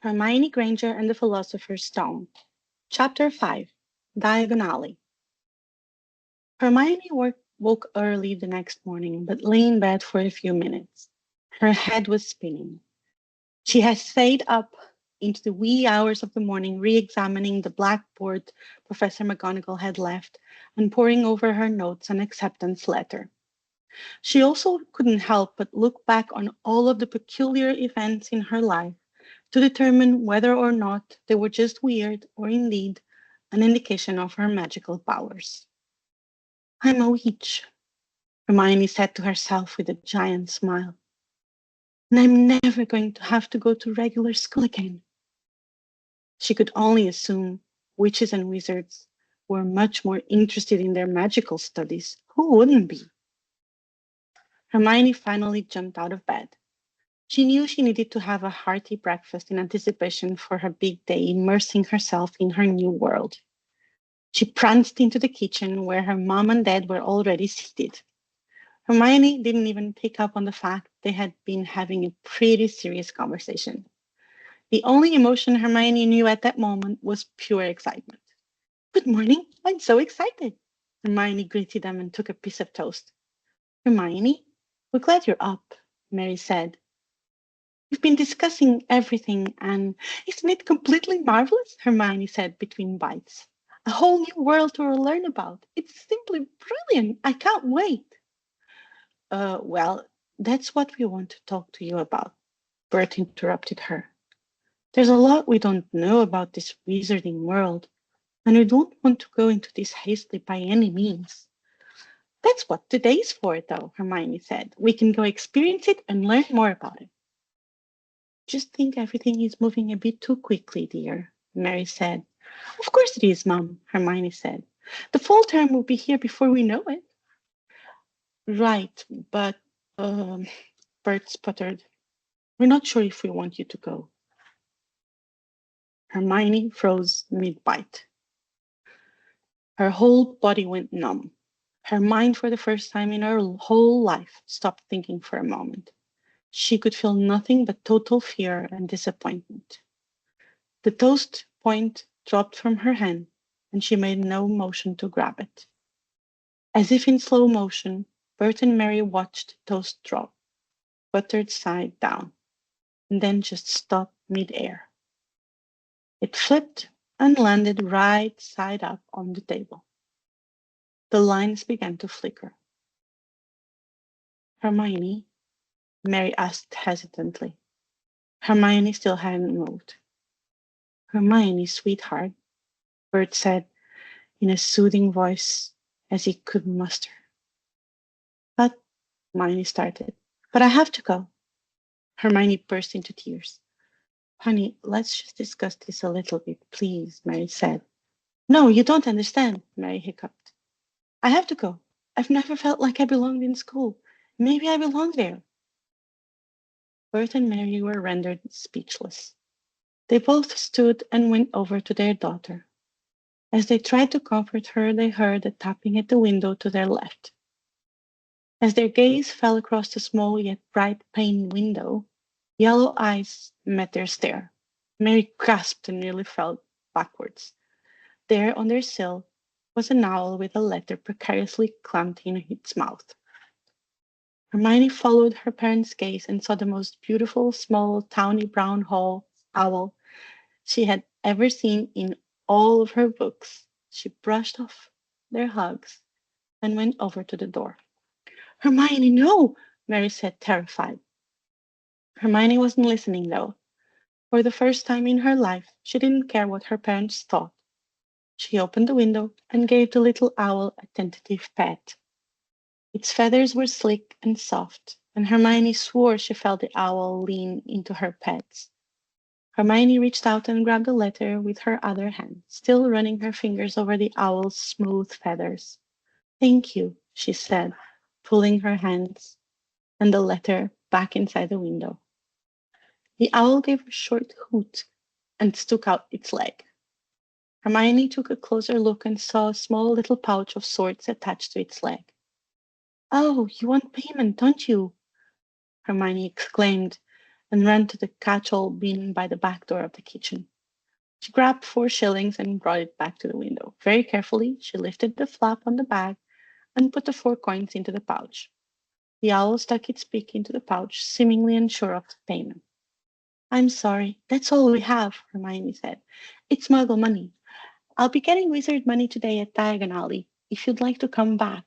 Hermione Granger and the Philosopher's Stone. Chapter 5. Diagon Alley. Hermione woke early the next morning, but lay in bed for a few minutes. Her head was spinning. She had stayed up into the wee hours of the morning, re-examining the blackboard Professor McGonagall had left and poring over her notes and acceptance letter. She also couldn't help but look back on all of the peculiar events in her life to determine whether or not they were just weird or indeed an indication of her magical powers. I'm a witch, Hermione said to herself with a giant smile, and I'm never going to have to go to regular school again. She could only assume witches and wizards were much more interested in their magical studies. Who wouldn't be? Hermione finally jumped out of bed. She knew she needed to have a hearty breakfast in anticipation for her big day, immersing herself in her new world. She pranced into the kitchen where her mom and dad were already seated. Hermione didn't even pick up on the fact they had been having a pretty serious conversation. The only emotion Hermione knew at that moment was pure excitement. Good morning, I'm so excited. Hermione greeted them and took a piece of toast. Hermione, we're glad you're up, Mary said. We've been discussing everything, and isn't it completely marvelous? Hermione said between bites. A whole new world to learn about. It's simply brilliant. I can't wait. Well, that's what we want to talk to you about, Bert interrupted her. There's a lot we don't know about this wizarding world, and we don't want to go into this hastily by any means. That's what today's for, though, Hermione said. We can go experience it and learn more about it. Just think everything is moving a bit too quickly, dear, Mary said. Of course it is, Mum, Hermione said. The fall term will be here before we know it. Right, but, um, Bert sputtered. We're not sure if we want you to go. Hermione froze mid-bite. Her whole body went numb. Her mind, for the first time in her whole life, stopped thinking for a moment. She could feel nothing but total fear and disappointment. The toast point dropped from her hand, and she made no motion to grab it. As if in slow motion, Bert and Mary watched the toast drop, buttered side down, and then just stop mid-air. It flipped and landed right side up on the table. The lines began to flicker. Hermione, Mary asked hesitantly. Hermione still hadn't moved. Hermione, sweetheart, Bert said in a soothing voice as he could muster. But, Hermione started. But I have to go. Hermione burst into tears. Honey, let's just discuss this a little bit, please, Mary said. No, you don't understand, Mary hiccuped. I have to go. I've never felt like I belonged in school. Maybe I belong there. Bert and Mary were rendered speechless. They both stood and went over to their daughter. As they tried to comfort her, they heard a tapping at the window to their left. As their gaze fell across the small yet bright pane window, yellow eyes met their stare. Mary gasped and nearly fell backwards. There on their sill was an owl with a letter precariously clamped in its mouth. Hermione followed her parents' gaze and saw the most beautiful, small, tawny brown owl she had ever seen in all of her books. She brushed off their hugs and went over to the door. Hermione, no! Mary said, terrified. Hermione wasn't listening, though. For the first time in her life, she didn't care what her parents thought. She opened the window and gave the little owl a tentative pat. Its feathers were slick and soft, and Hermione swore she felt the owl lean into her pats. Hermione reached out and grabbed the letter with her other hand, still running her fingers over the owl's smooth feathers. Thank you, she said, pulling her hands and the letter back inside the window. The owl gave a short hoot and stuck out its leg. Hermione took a closer look and saw a small little pouch of sorts attached to its leg. Oh, you want payment, don't you? Hermione exclaimed and ran to the catch-all bin by the back door of the kitchen. She grabbed 4 shillings and brought it back to the window. Very carefully, she lifted the flap on the bag and put the 4 coins into the pouch. The owl stuck its beak into the pouch, seemingly unsure of the payment. I'm sorry, that's all we have, Hermione said. It's muggle money. I'll be getting wizard money today at Diagon Alley, if you'd like to come back.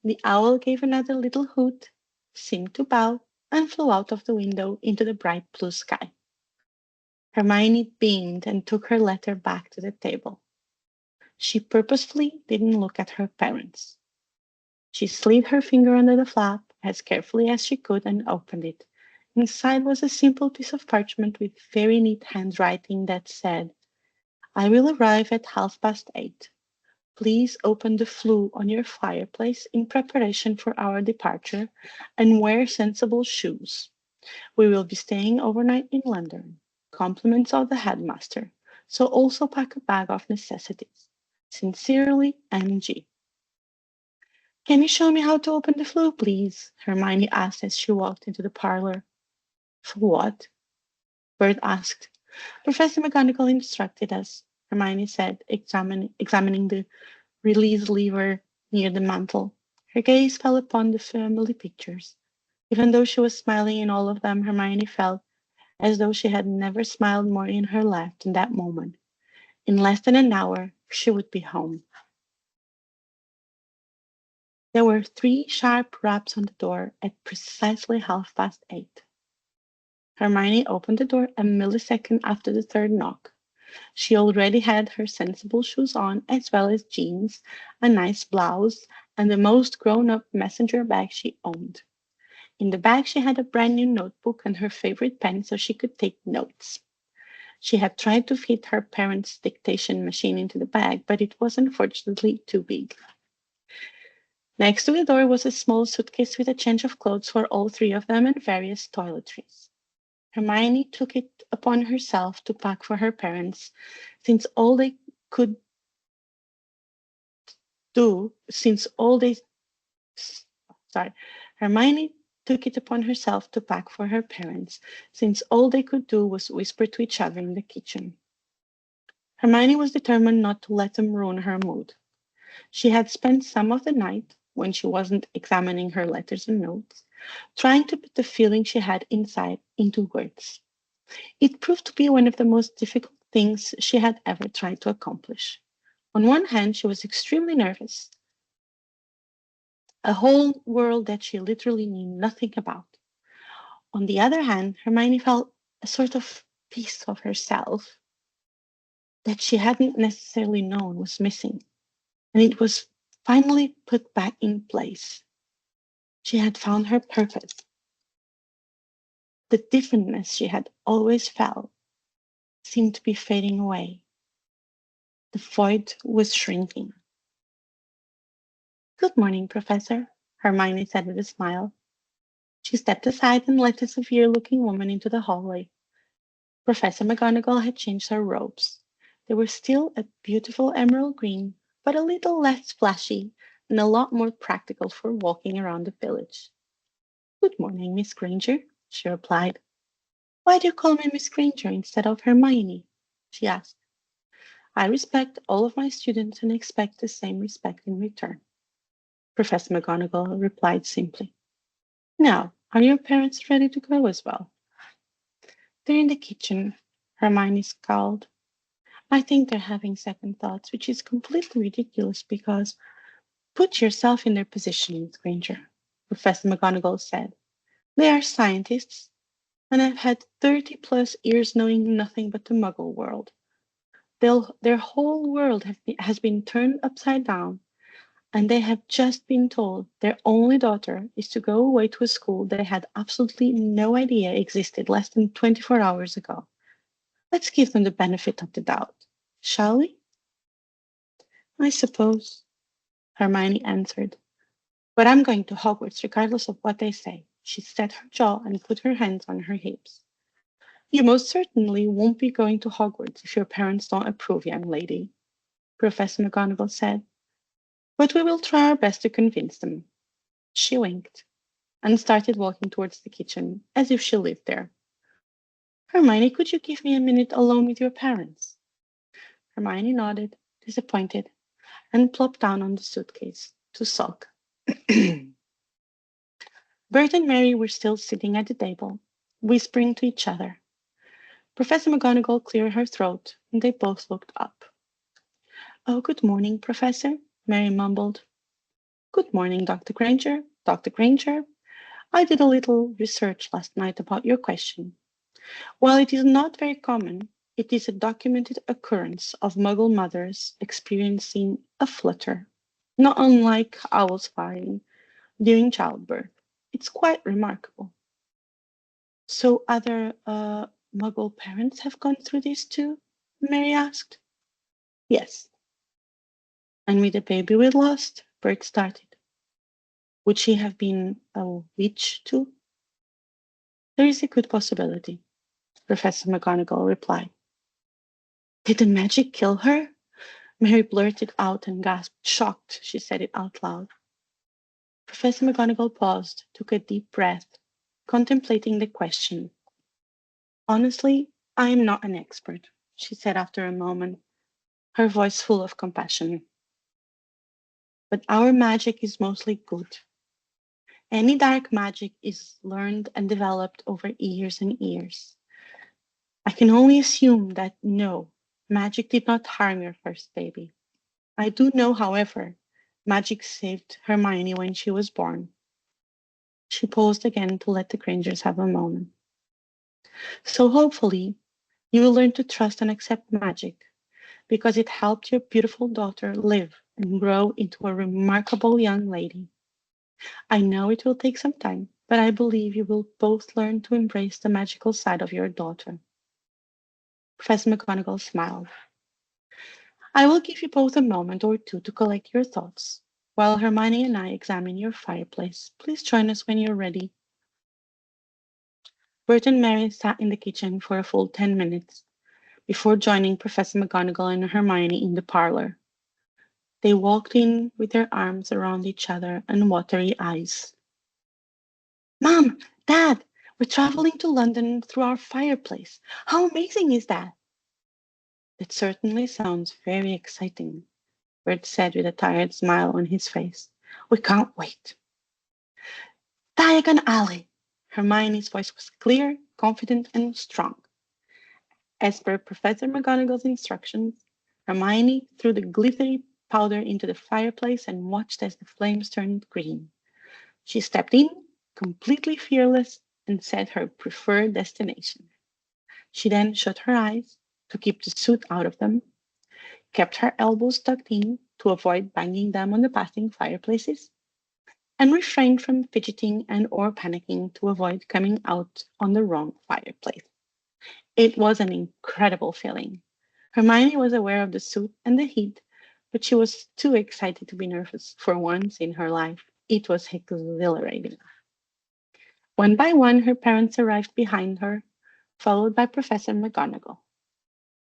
The owl gave another little hoot, seemed to bow, and flew out of the window into the bright blue sky. Hermione beamed and took her letter back to the table. She purposefully didn't look at her parents. She slid her finger under the flap as carefully as she could and opened it. Inside was a simple piece of parchment with very neat handwriting that said, I will arrive at 8:30. Please open the flue on your fireplace in preparation for our departure and wear sensible shoes. We will be staying overnight in London. Compliments of the headmaster. So also pack a bag of necessities. Sincerely, MG. Can you show me how to open the flue, please? Hermione asked as she walked into the parlor. For what? Bert asked. Professor McGonagall instructed us, Hermione said, examining the release lever near the mantel. Her gaze fell upon the family pictures. Even though she was smiling in all of them, Hermione felt as though she had never smiled more in her life than that moment. In less than an hour, she would be home. There were 3 sharp raps on the door at precisely 8:30. Hermione opened the door a millisecond after the third knock. She already had her sensible shoes on, as well as jeans, a nice blouse, and the most grown-up messenger bag she owned. In the bag, she had a brand new notebook and her favorite pen so she could take notes. She had tried to fit her parents' dictation machine into the bag, but it was unfortunately too big. Next to the door was a small suitcase with a change of clothes for all 3 of them and various toiletries. Hermione took it upon herself to pack for her parents, since all they could do, Hermione took it upon herself to pack for her parents, since all they could do was whisper to each other in the kitchen. Hermione was determined not to let them ruin her mood. She had spent some of the night, when she wasn't examining her letters and notes, trying to put the feeling she had inside into words. It proved to be one of the most difficult things she had ever tried to accomplish. On one hand, she was extremely nervous. A whole world that she literally knew nothing about. On the other hand, Hermione felt a sort of piece of herself that she hadn't necessarily known was missing, and it was finally put back in place. She had found her purpose. The differentness she had always felt seemed to be fading away. The void was shrinking. Good morning, Professor, Hermione said with a smile. She stepped aside and let a severe-looking woman into the hallway. Professor McGonagall had changed her robes. They were still a beautiful emerald green, but a little less flashy and a lot more practical for walking around the village. Good morning, Miss Granger, she replied. Why do you call me Miss Granger instead of Hermione? She asked. I respect all of my students and expect the same respect in return, Professor McGonagall replied simply. Now, are your parents ready to go as well? They're in the kitchen, Hermione scowled. I think they're having second thoughts, which is completely ridiculous because put yourself in their position, Miss Granger, Professor McGonagall said. They are scientists, and I've had 30+ years knowing nothing but the Muggle world. Their whole world has been turned upside down, and they have just been told their only daughter is to go away to a school they had absolutely no idea existed less than 24 hours ago. Let's give them the benefit of the doubt, shall we? I suppose, Hermione answered. But I'm going to Hogwarts regardless of what they say. She set her jaw and put her hands on her hips. You most certainly won't be going to Hogwarts if your parents don't approve, young lady, Professor McGonagall said. But we will try our best to convince them. She winked, and started walking towards the kitchen as if she lived there. Hermione, could you give me a minute alone with your parents? Hermione nodded, disappointed, and plopped down on the suitcase to sulk. Bert and Mary were still sitting at the table, whispering to each other. Professor McGonagall cleared her throat, and they both looked up. Oh, good morning, Professor, Mary mumbled. Good morning, Dr. Granger. Dr. Granger, I did a little research last night about your question. While it is not very common, it is a documented occurrence of Muggle mothers experiencing a flutter, not unlike owls flying during childbirth. It's quite remarkable. So other Muggle parents have gone through this too? Mary asked. Yes. And with the baby we lost, Bert started. Would she have been a witch too? There is a good possibility, Professor McGonagall replied. Did the magic kill her? Mary blurted out and gasped, shocked she said it out loud. Professor McGonagall paused, took a deep breath, contemplating the question. Honestly, I am not an expert, she said after a moment, her voice full of compassion. But our magic is mostly good. Any dark magic is learned and developed over years and years. I can only assume that no, magic did not harm your first baby. I do know, however, magic saved Hermione when she was born. She paused again to let the Grangers have a moment. So hopefully, you will learn to trust and accept magic because it helped your beautiful daughter live and grow into a remarkable young lady. I know it will take some time, but I believe you will both learn to embrace the magical side of your daughter. Professor McGonagall smiled. I will give you both a moment or two to collect your thoughts. While Hermione and I examine your fireplace, please join us when you're ready. Bert and Mary sat in the kitchen for a full 10 minutes before joining Professor McGonagall and Hermione in the parlor. They walked in with their arms around each other and watery eyes. Mom, Dad, we're traveling to London through our fireplace. How amazing is that? It certainly sounds very exciting, Bert said with a tired smile on his face. We can't wait. Diagon Alley. Hermione's voice was clear, confident, and strong. As per Professor McGonagall's instructions, Hermione threw the glittery powder into the fireplace and watched as the flames turned green. She stepped in, completely fearless, and set her preferred destination. She then shut her eyes to keep the soot out of them, kept her elbows tucked in to avoid banging them on the passing fireplaces, and refrained from fidgeting and or panicking to avoid coming out on the wrong fireplace. It was an incredible feeling. Hermione was aware of the soot and the heat, but she was too excited to be nervous for once in her life. It was exhilarating. One by one, her parents arrived behind her, followed by Professor McGonagall.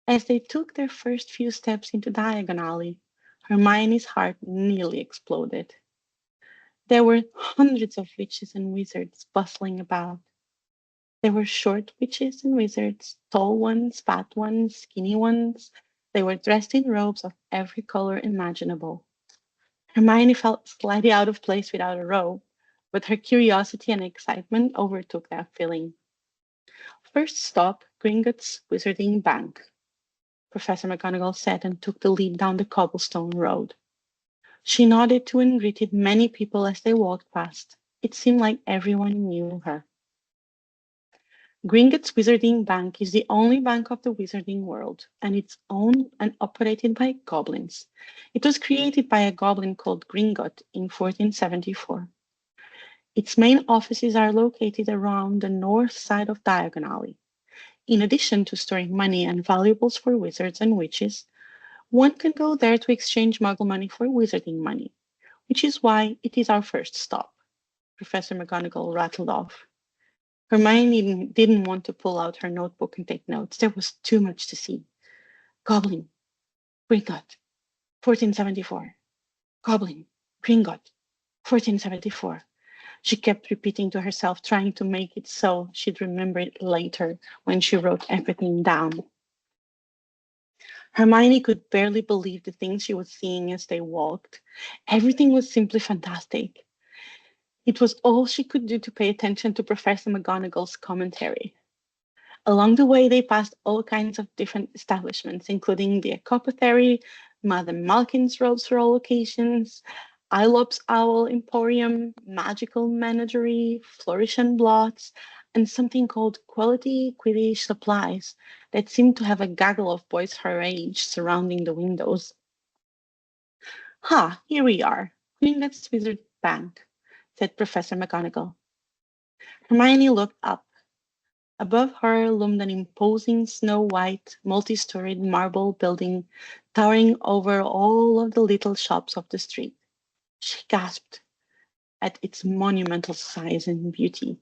As they took their first few steps into Diagon Alley, Hermione's heart nearly exploded. There were hundreds of witches and wizards bustling about. There were short witches and wizards, tall ones, fat ones, skinny ones. They were dressed in robes of every color imaginable. Hermione felt slightly out of place without a robe, but her curiosity and excitement overtook that feeling. First stop, Gringotts Wizarding Bank, Professor McGonagall said and took the lead down the cobblestone road. She nodded to and greeted many people as they walked past. It seemed like everyone knew her. Gringotts Wizarding Bank is the only bank of the wizarding world, and it's owned and operated by goblins. It was created by a goblin called Gringott in 1474. Its main offices are located around the north side of Diagon Alley. In addition to storing money and valuables for wizards and witches, one can go there to exchange muggle money for wizarding money, which is why it is our first stop, Professor McGonagall rattled off. Hermione didn't want to pull out her notebook and take notes. There was too much to see. Goblin, Gringott, 1474. Goblin, Gringott, 1474. She kept repeating to herself, trying to make it so she'd remember it later when she wrote everything down. Hermione could barely believe the things she was seeing as they walked. Everything was simply fantastic. It was all she could do to pay attention to Professor McGonagall's commentary. Along the way, they passed all kinds of different establishments, including the Apothecary, Madame Malkin's Robes for all occasions, Ilop's Owl Emporium, Magical Menagerie, Flourish and Blots, and something called Quality Quidditch Supplies that seemed to have a gaggle of boys her age surrounding the windows. Ha, here we are. Gringotts Wizard Bank, said Professor McGonagall. Hermione looked up. Above her loomed an imposing snow-white, multi-storied marble building towering over all of the little shops of the street. She gasped at its monumental size and beauty.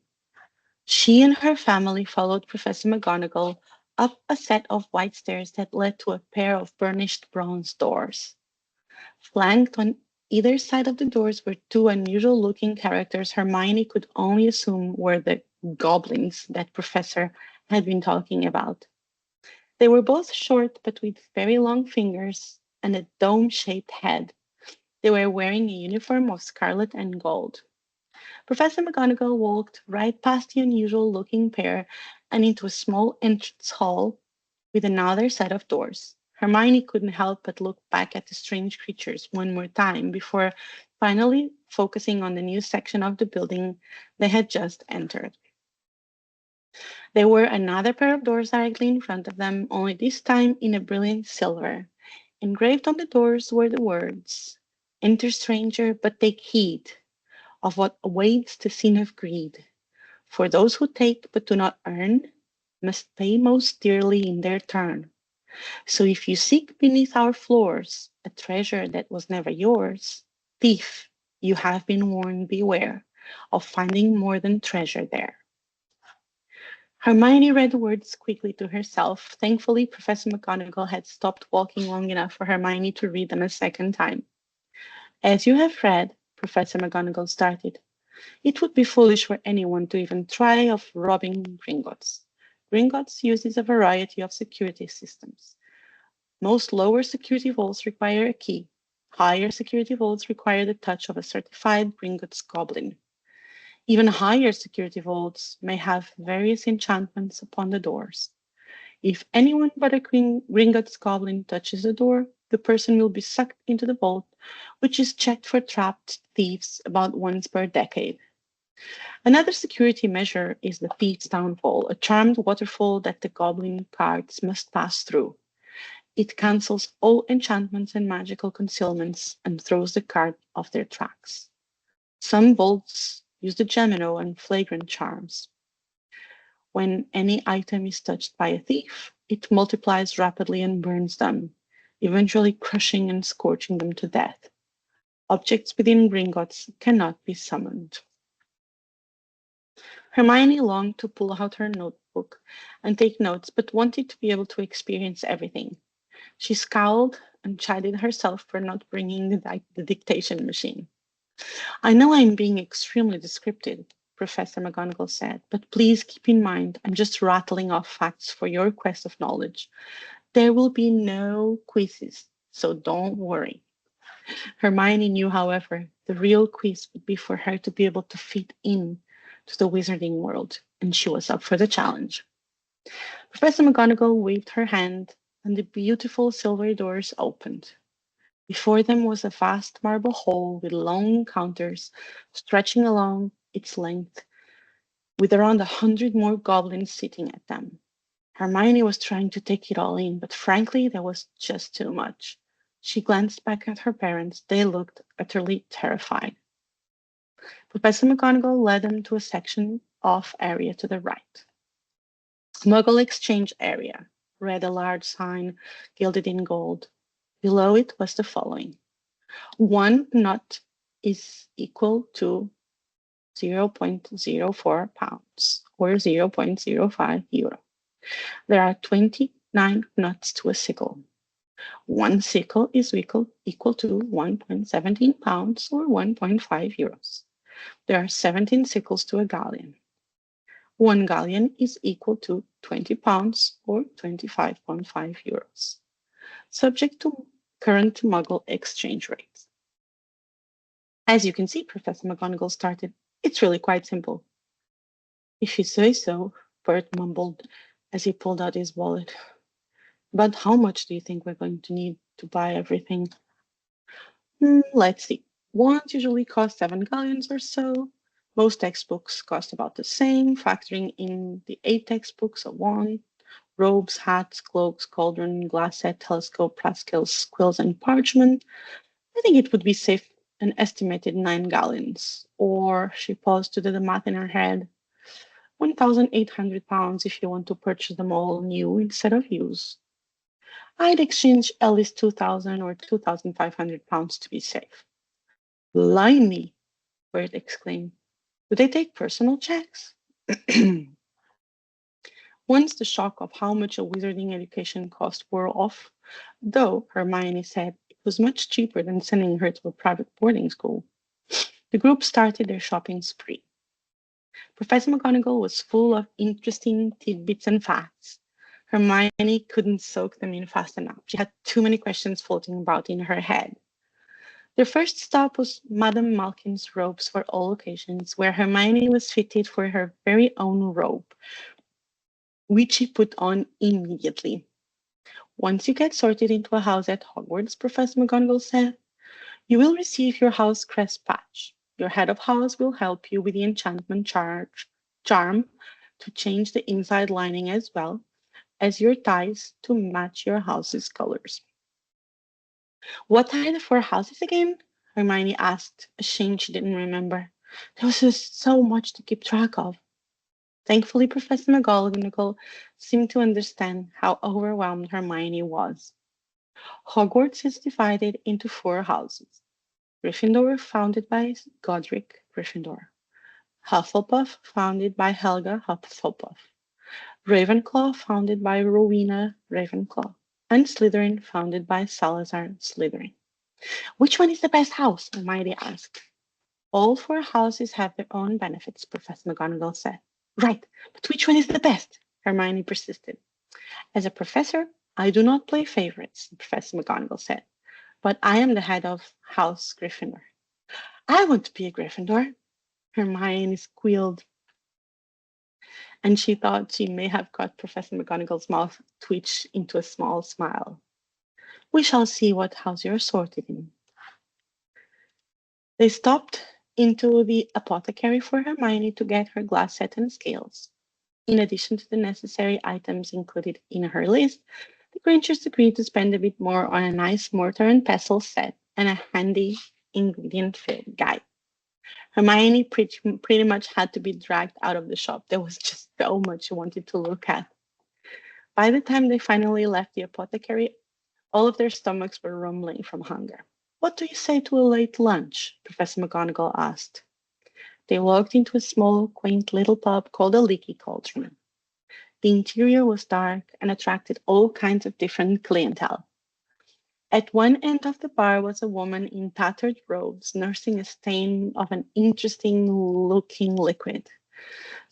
She and her family followed Professor McGonagall up a set of white stairs that led to a pair of burnished bronze doors. Flanked on either side of the doors were two unusual-looking characters Hermione could only assume were the goblins that Professor had been talking about. They were both short but with very long fingers and a dome-shaped head. They were wearing a uniform of scarlet and gold. Professor McGonagall walked right past the unusual-looking pair and into a small entrance hall with another set of doors. Hermione couldn't help but look back at the strange creatures one more time before finally focusing on the new section of the building they had just entered. There were another pair of doors directly in front of them, only this time in a brilliant silver. Engraved on the doors were the words, "Enter, stranger, but take heed of what awaits the sin of greed. For those who take but do not earn must pay most dearly in their turn. So if you seek beneath our floors a treasure that was never yours, thief, you have been warned, beware of finding more than treasure there." Hermione read the words quickly to herself. Thankfully, Professor McGonagall had stopped walking long enough for Hermione to read them a second time. "As you have read," Professor McGonagall started, "it would be foolish for anyone to even try of robbing Gringotts. Gringotts uses a variety of security systems. Most lower security vaults require a key. Higher security vaults require the touch of a certified Gringotts goblin. Even higher security vaults may have various enchantments upon the doors. If anyone but a Gringotts goblin touches the door, the person will be sucked into the vault, which is checked for trapped thieves about once per decade. Another security measure is the Thieves' Downfall, a charmed waterfall that the goblin carts must pass through. It cancels all enchantments and magical concealments and throws the cart off their tracks. Some vaults use the Gemino and Flagrant charms. When any item is touched by a thief, it multiplies rapidly and burns them, eventually crushing and scorching them to death. Objects within Gringotts cannot be summoned. Hermione longed to pull out her notebook and take notes, but wanted to be able to experience everything. She scowled and chided herself for not bringing the dictation machine. "I know I'm being extremely descriptive," Professor McGonagall said, "but please keep in mind I'm just rattling off facts for your quest of knowledge. There will be no quizzes, so don't worry." Hermione knew, however, the real quiz would be for her to be able to fit in to the wizarding world, and she was up for the challenge. Professor McGonagall waved her hand, and the beautiful silver doors opened. Before them was a vast marble hall with long counters stretching along its length, with around 100 more goblins sitting at them. Hermione was trying to take it all in, but frankly, there was just too much. She glanced back at her parents. They looked utterly terrified. Professor McGonagall led them to a section off area to the right. "Muggle Exchange Area," read a large sign gilded in gold. Below it was the following: 1 knot is equal to 0.04 pounds or 0.05 euro. There are 29 knots to a sickle. 1 sickle is equal to 1.17 pounds or 1.5 euros. There are 17 sickles to a galleon. 1 galleon is equal to 20 pounds or 25.5 euros, subject to current Muggle exchange rates. As you can see, Professor McGonagall started, it's really quite simple. If you say so, Bert mumbled as he pulled out his wallet. But how much do you think we're going to need to buy everything? Let's see. Wands usually cost 7 galleons or so. Most textbooks cost about the same, factoring in the 8 textbooks, a wand, robes, hats, cloaks, cauldron, glass set, telescope, pascals, quills, and parchment. I think it would be safe an estimated 9 galleons. Or she paused to do the math in her head. 1,800 pounds if you want to purchase them all new instead of used. I'd exchange at least 2,000 or 2,500 pounds to be safe. Blimey, Bert exclaimed. Do they take personal checks? Once the shock of how much a wizarding education cost wore off, though Hermione said it was much cheaper than sending her to a private boarding school, the group started their shopping spree. Professor McGonagall was full of interesting tidbits and facts. Hermione couldn't soak them in fast enough. She had too many questions floating about in her head. Their first stop was Madame Malkin's robes for all occasions, where Hermione was fitted for her very own robe, which she put on immediately. Once you get sorted into a house at Hogwarts, Professor McGonagall said, you will receive your house crest patch. Your head of house will help you with the enchantment charm to change the inside lining as well as your ties to match your house's colors. What are the 4 houses again? Hermione asked, ashamed she didn't remember. There was just so much to keep track of. Thankfully, Professor McGonagall seemed to understand how overwhelmed Hermione was. Hogwarts is divided into 4 houses. Gryffindor, founded by Godric Gryffindor. Hufflepuff, founded by Helga Hufflepuff. Ravenclaw, founded by Rowena Ravenclaw. And Slytherin, founded by Salazar Slytherin. Which one is the best house? Hermione asked. All 4 houses have their own benefits, Professor McGonagall said. Right, but which one is the best? Hermione persisted. As a professor, I do not play favorites, Professor McGonagall said. But I am the head of House Gryffindor. I want to be a Gryffindor, Hermione squealed, and she thought she may have got Professor McGonagall's mouth twitch into a small smile. We shall see what house you're sorted in. They stopped into the apothecary for Hermione to get her glass set and scales. In addition to the necessary items included in her list, the Grangers agreed to spend a bit more on a nice mortar and pestle set and a handy ingredient guide. Hermione pretty much had to be dragged out of the shop. There was just so much she wanted to look at. By the time they finally left the apothecary, all of their stomachs were rumbling from hunger. What do you say to a late lunch? Professor McGonagall asked. They walked into a small, quaint little pub called a Leaky Cauldron. The interior was dark and attracted all kinds of different clientele. At one end of the bar was a woman in tattered robes nursing a stain of an interesting-looking liquid.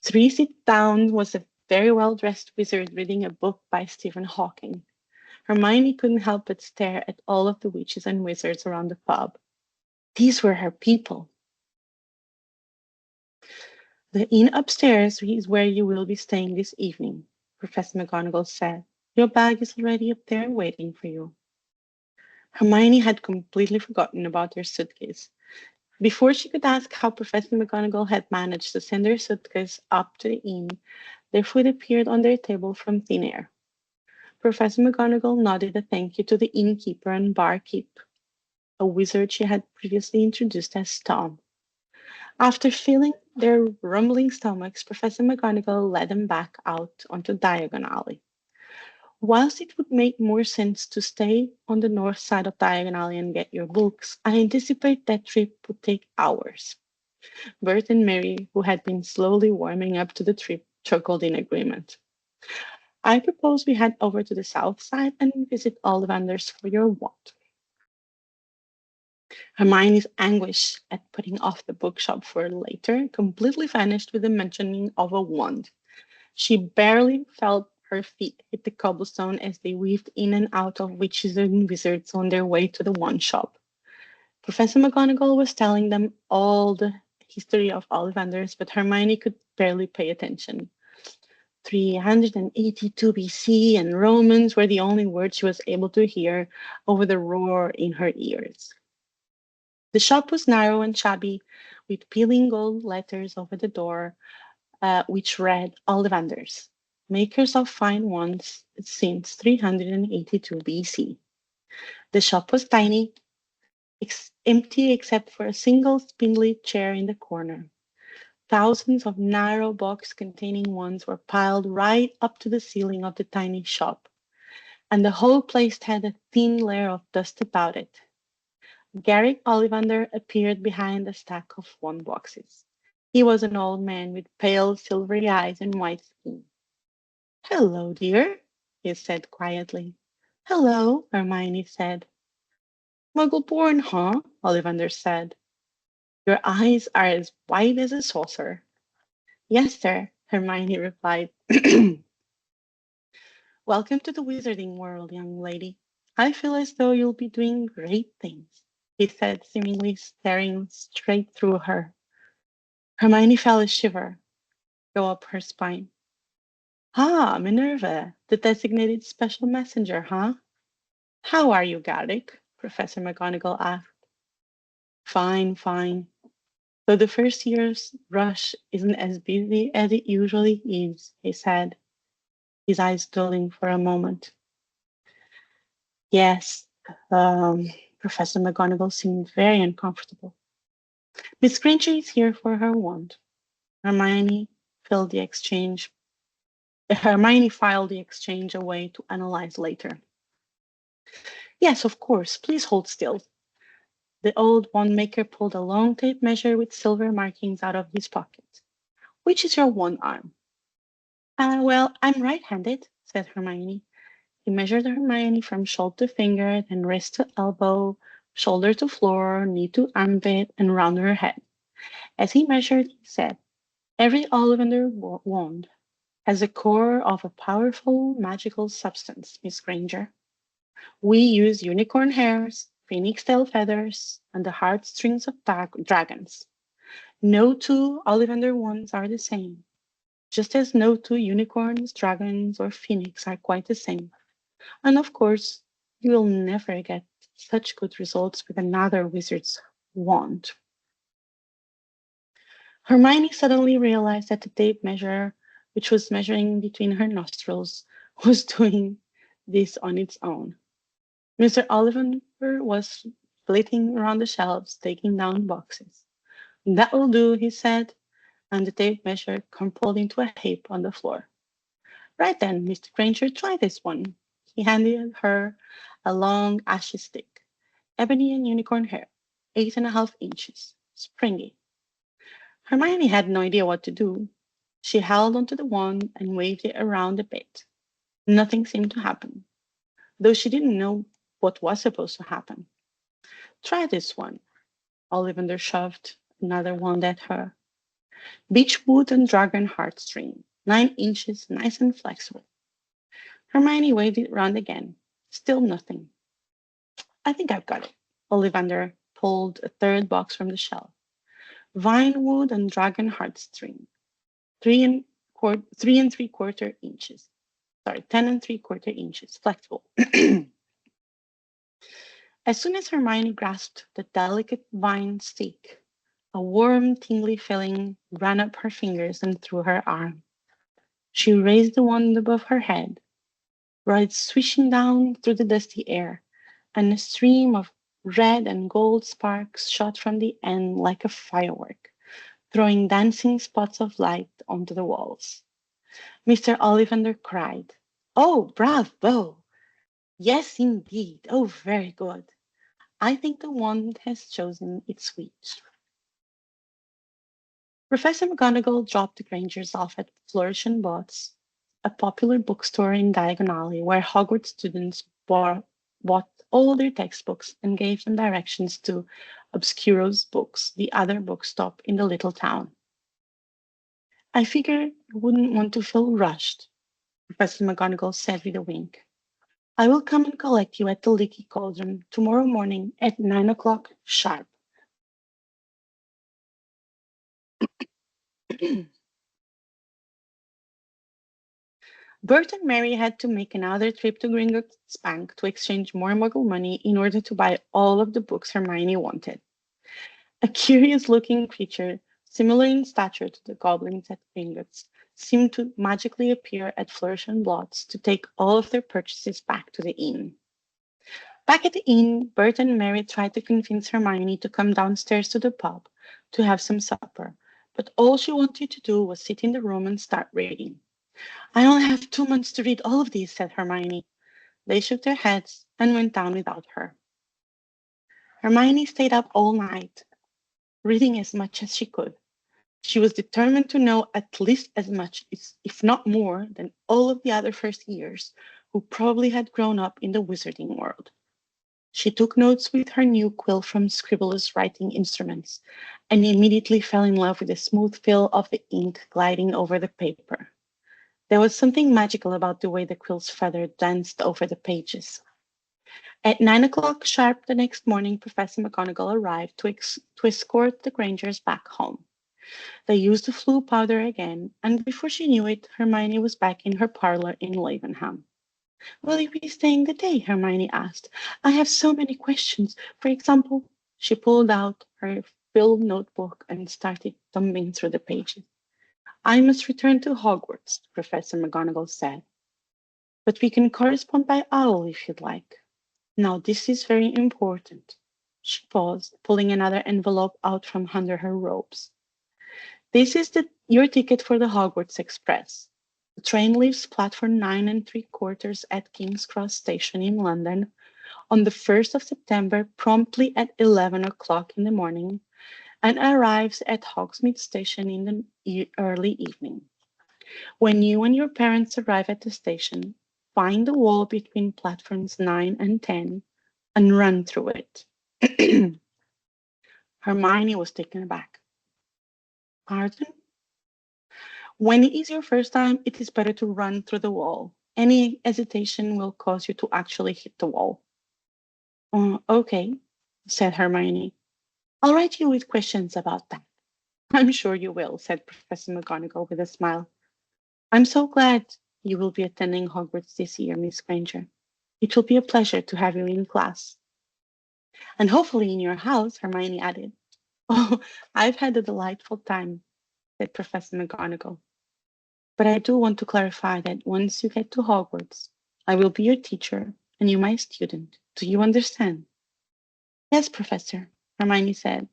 3 seats down was a very well-dressed wizard reading a book by Stephen Hawking. Hermione couldn't help but stare at all of the witches and wizards around the pub. These were her people. The inn upstairs is where you will be staying this evening, Professor McGonagall said. Your bag is already up there waiting for you. Hermione had completely forgotten about her suitcase. Before she could ask how Professor McGonagall had managed to send her suitcase up to the inn, their food appeared on their table from thin air. Professor McGonagall nodded a thank you to the innkeeper and barkeep, a wizard she had previously introduced as Tom. After filling their rumbling stomachs, Professor McGonagall led them back out onto Diagon Alley. Whilst it would make more sense to stay on the north side of Diagon Alley and get your books, I anticipate that trip would take hours. Bert and Mary, who had been slowly warming up to the trip, chuckled in agreement. I propose we head over to the south side and visit Ollivanders for your want. Hermione's anguish at putting off the bookshop for later completely vanished with the mentioning of a wand. She barely felt her feet hit the cobblestone as they weaved in and out of witches and wizards on their way to the wand shop. Professor McGonagall was telling them all the history of Ollivanders, but Hermione could barely pay attention. 382 BC and Romans were the only words she was able to hear over the roar in her ears. The shop was narrow and shabby, with peeling gold letters over the door, which read Ollivanders, makers of fine wands since 382 BC. The shop was tiny, empty except for a single spindly chair in the corner. Thousands of narrow boxes containing wands were piled right up to the ceiling of the tiny shop, and the whole place had a thin layer of dust about it. Garrick Ollivander appeared behind a stack of wand boxes. He was an old man with pale, silvery eyes and white skin. Hello, dear, he said quietly. Hello, Hermione said. Muggle-born, huh? Ollivander said. Your eyes are as white as a saucer. Yes, sir, Hermione replied. Welcome to the wizarding world, young lady. I feel as though you'll be doing great things, he said, seemingly staring straight through her. Hermione felt a shiver go up her spine. Ah, Minerva, the designated special messenger, huh? How are you, Garrick? Professor McGonagall asked. Fine, fine. Though the first year's rush isn't as busy as it usually is, he said, his eyes dulling for a moment. Yes, Professor McGonagall seemed very uncomfortable. Miss Granger is here for her wand. Hermione filled the exchange. Hermione filed the exchange away to analyze later. Yes, of course. Please hold still. The old wand maker pulled a long tape measure with silver markings out of his pocket. Which is your wand arm? Well, I'm right-handed, said Hermione. He measured Hermione from shoulder to finger, then wrist to elbow, shoulder to floor, knee to armpit, and round her head. As he measured, he said, Every Ollivander wand has the core of a powerful magical substance, Miss Granger. We use unicorn hairs, phoenix tail feathers, and the heartstrings of dragons. No two Ollivander wands are the same, just as no two unicorns, dragons, or phoenix are quite the same. And of course, you will never get such good results with another wizard's wand. Hermione suddenly realized that the tape measure, which was measuring between her nostrils, was doing this on its own. Mr. Ollivander was flitting around the shelves, taking down boxes. That will do, he said, and the tape measure crumpled into a heap on the floor. Right then, Mr. Granger, try this one. He handed her a long ashy stick, ebony and unicorn hair, 8.5 inches, springy. Hermione had no idea what to do. She held onto the wand and waved it around a bit. Nothing seemed to happen, though she didn't know what was supposed to happen. Try this one. Ollivander shoved another wand at her. Beechwood and dragon heartstring, 9 inches, nice and flexible. Hermione waved it round again. Still nothing. I think I've got it. Ollivander pulled a third box from the shelf. Vinewood and dragon heartstring, 3.75 inches. Sorry, 10.75 inches, flexible. As soon as Hermione grasped the delicate vine stick, a warm, tingly feeling ran up her fingers and through her arm. She raised the wand above her head, brought it swishing down through the dusty air, and a stream of red and gold sparks shot from the end like a firework, throwing dancing spots of light onto the walls. Mr. Ollivander cried, Oh, bravo! Yes, indeed. Oh, very good. I think the wand has chosen its witch. Professor McGonagall dropped the Grangers off at Flourish and Bots, a popular bookstore in Diagon Alley where Hogwarts students bought all their textbooks and gave them directions to Obscuro's Books, the other bookstop in the little town. I figure you wouldn't want to feel rushed, Professor McGonagall said with a wink. I will come and collect you at the Leaky Cauldron tomorrow morning at 9 o'clock sharp. Bert and Mary had to make another trip to Gringotts Bank to exchange more Muggle money in order to buy all of the books Hermione wanted. A curious-looking creature, similar in stature to the goblins at Gringotts, seemed to magically appear at Flourish and Blotts to take all of their purchases back to the inn. Back at the inn, Bert and Mary tried to convince Hermione to come downstairs to the pub to have some supper, but all she wanted to do was sit in the room and start reading. I only have 2 months to read all of these, said Hermione. They shook their heads and went down without her. Hermione stayed up all night, reading as much as she could. She was determined to know at least as much, if not more, than all of the other first years, who probably had grown up in the wizarding world. She took notes with her new quill from Scribbler's writing instruments and immediately fell in love with the smooth feel of the ink gliding over the paper. There was something magical about the way the quill's feather danced over the pages. At 9 o'clock sharp the next morning, Professor McGonagall arrived to escort the Grangers back home. They used the Floo powder again, and before she knew it, Hermione was back in her parlor in Lavenham. Will you be staying the day? Hermione asked. I have so many questions. For example, she pulled out her filled notebook and started thumbing through the pages. I must return to Hogwarts, Professor McGonagall said. But we can correspond by owl if you'd like. Now, this is very important. She paused, pulling another envelope out from under her robes. This is your ticket for the Hogwarts Express. The train leaves platform 9 3/4 at King's Cross Station in London on the 1st of September, promptly at 11 o'clock in the morning, and arrives at Hogsmeade Station in the early evening. When you and your parents arrive at the station, find the wall between platforms 9 and 10 and run through it. Hermione was taken aback. Pardon? When it is your first time, it is better to run through the wall. Any hesitation will cause you to actually hit the wall. Okay, said Hermione. I'll write you with questions about that. I'm sure you will, said Professor McGonagall with a smile. I'm so glad you will be attending Hogwarts this year, Miss Granger. It will be a pleasure to have you in class. And hopefully in your house, Hermione added. Oh, I've had a delightful time, said Professor McGonagall. But I do want to clarify that once you get to Hogwarts, I will be your teacher and you my student. Do you understand? Yes, Professor, Hermione said.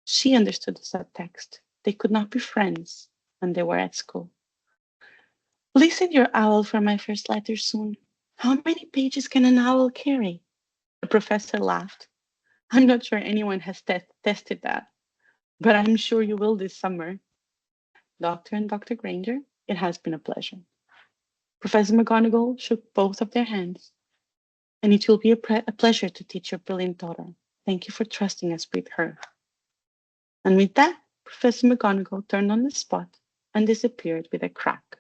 She understood the subtext. They could not be friends when they were at school. Please send your owl for my first letter soon. How many pages can an owl carry? The professor laughed. I'm not sure anyone has tested that, but I'm sure you will this summer. Dr. and Dr. Granger, it has been a pleasure. Professor McGonagall shook both of their hands. And it will be a pleasure to teach your brilliant daughter. Thank you for trusting us with her. And with that, Professor McGonagall turned on the spot and disappeared with a crack.